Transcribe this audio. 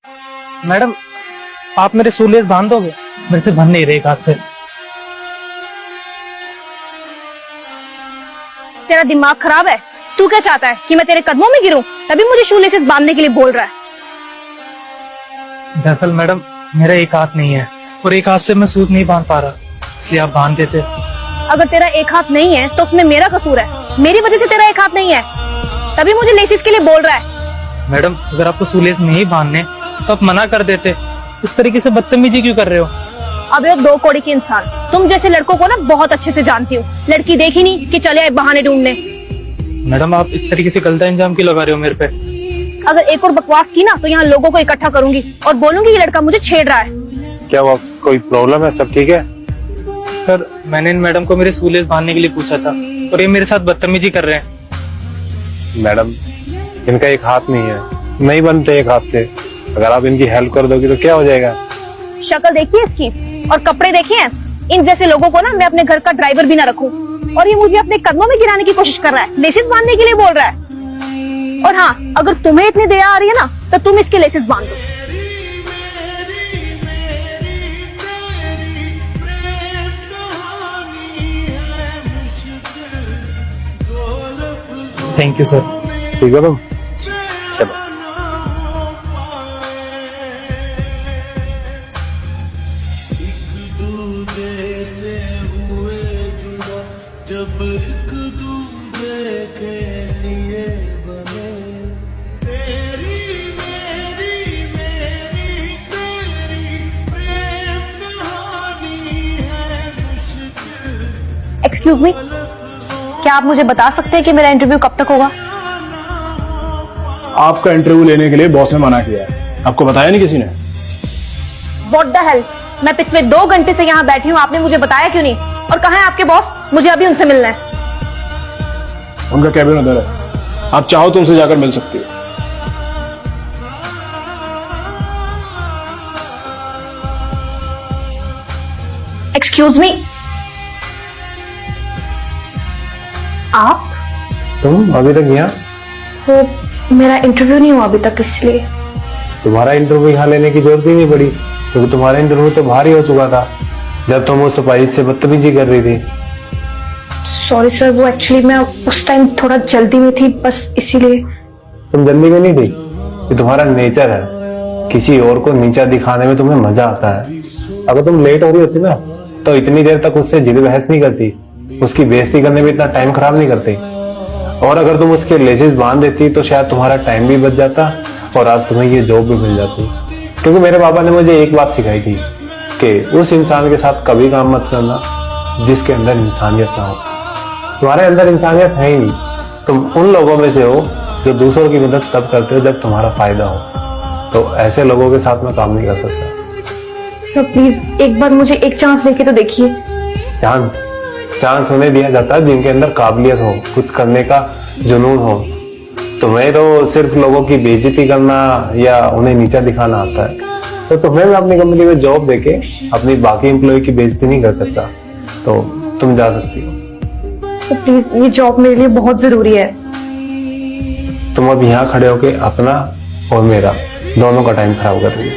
Madam, आप मेरे shoelace बांध दोगे? मेरे से बंध नहीं रहे एक हाथ से। तेरा दिमाग खराब है? तू क्या चाहता है कि मैं तेरे कदमों में गिरूं? तभी मुझे शूलेसेस बांधने के लिए बोल रहा है। दरअसल मैडम, मेरा एक हाथ नहीं है और एक हाथ से मैं सूट नहीं बांध पा रहा, इसलिए आप बांध देते। अगर तेरा एक हाथ नहीं है तो उसमें मेरा कसूर है। मेरी वजह से तेरा एक हाथ नहीं है, तभी मुझे लेसिस के लिए बोल रहा है। मैडम, अगर आपको शूलेस नहीं बांधने तो आप मना कर देते। इस तरीके से बदतमीजी क्यों कर रहे हो? अब ये दो कौड़ी की इंसान, तुम जैसे लड़कों को ना बहुत अच्छे से जानती हूँ। लड़की देखी नहीं कि चले आए बहाने ढूंढने। मैडम, आप इस तरीके से गलत इंजाम क्यों लगा रहे हो मेरे पे? अगर एक और बकवास की ना तो यहाँ लोगों को इकट्ठा करूंगी और बोलूंगी ये लड़का मुझे छेड़ रहा है। क्या हुआ, कोई प्रॉब्लम है? सब ठीक है? सर, मैंने इन मैडम को मेरे शूलेस बांधने के लिए पूछा था और ये मेरे साथ बदतमीजी कर रहे हैं। मैडम, इनका एक हाथ नहीं है, नहीं बनते एक हाथ से। अगर आप इनकी हेल्प कर दोगी तो क्या हो जाएगा? शक्ल देखिए इसकी और कपड़े देखिए हैं। इन जैसे लोगों को ना मैं अपने घर का ड्राइवर भी ना रखूं, और ये मुझे अपने कदमों में गिराने की कोशिश कर रहा है। लेसिस बांधने के लिए बोल रहा है। और हाँ, अगर तुम्हें इतनी दया आ रही है ना तो तुम इसके लेसिस बांध दो। Thank you sir. ठीक है तुम चलो। जब एक दूसरे के लिए बने, तेरी मेरी तेरी प्रेम कहानी है मुश्किल। एक्सक्यूज मी, क्या आप मुझे बता सकते हैं कि मेरा इंटरव्यू कब तक होगा? आपका इंटरव्यू लेने के लिए बॉस ने मना किया है। आपको बताया नहीं किसी ने? व्हाट द हेल, मैं पिछले 2 घंटे से यहाँ बैठी हूँ, आपने मुझे बताया क्यों नहीं? और कहाँ है आपके बॉस? मुझे अभी उनसे मिलना है। उनका कैबिन उधर है, आप चाहो तो उनसे जाकर मिल सकती हो। एक्सक्यूज मी, आप? तुम अभी तक यहाँ? वो मेरा इंटरव्यू नहीं हुआ अभी तक, इसलिए। तुम्हारा इंटरव्यू यहाँ लेने की जरूरत ही नहीं पड़ी, क्योंकि तुम्हारा इंटरव्यू तो बाहर ही हो चुका था जब तुम उस सिपाही से बदतमीजी कर रही थी। सॉरी सर, वो एक्चुअली मैं उस टाइम थोड़ा जल्दी में थी, बस इसीलिए। तुम जल्दी में नहीं थी, ये तुम्हारा नेचर है। किसी और को नीचा दिखाने में तुम्हें मजा आता है। अगर तुम लेट हो रही होती ना तो इतनी देर तक उससे जिद बहस नहीं करती, उसकी बेइज्जती करने में इतना टाइम खराब नहीं करती। और अगर तुम उसके लेसेस बांध देती तो शायद तुम्हारा टाइम भी बच जाता और आज तुम्हें ये जॉब भी मिल जाती। क्योंकि मेरे पापा ने मुझे एक बात सिखाई थी कि उस इंसान के साथ कभी काम मत करना जिसके अंदर इंसानियत ना हो। तुम्हारे अंदर इंसानियत है ही नहीं। तुम उन लोगों में से हो जो दूसरों की मदद तब करते हो जब तुम्हारा फायदा हो। तो ऐसे लोगों के साथ मैं काम नहीं कर सकता। सर प्लीज एक बार मुझे एक चांस देके तो देखिए। चांस उन्हें दिया जाता है जिनके अंदर काबिलियत हो, कुछ करने का जुनून हो। तुम्हें तो सिर्फ लोगों की बेइज्जती करना या उन्हें नीचा दिखाना आता है। तो तुम्हें मैं अपनी कंपनी में जॉब देके अपनी बाकी एम्प्लॉय की बेइज्जती नहीं कर सकता। तो तुम जा सकती हो। तो प्लीज, ये जॉब मेरे लिए बहुत जरूरी है। तुम अब यहाँ खड़े होके अपना और मेरा दोनों का टाइम खराब कर रही हो।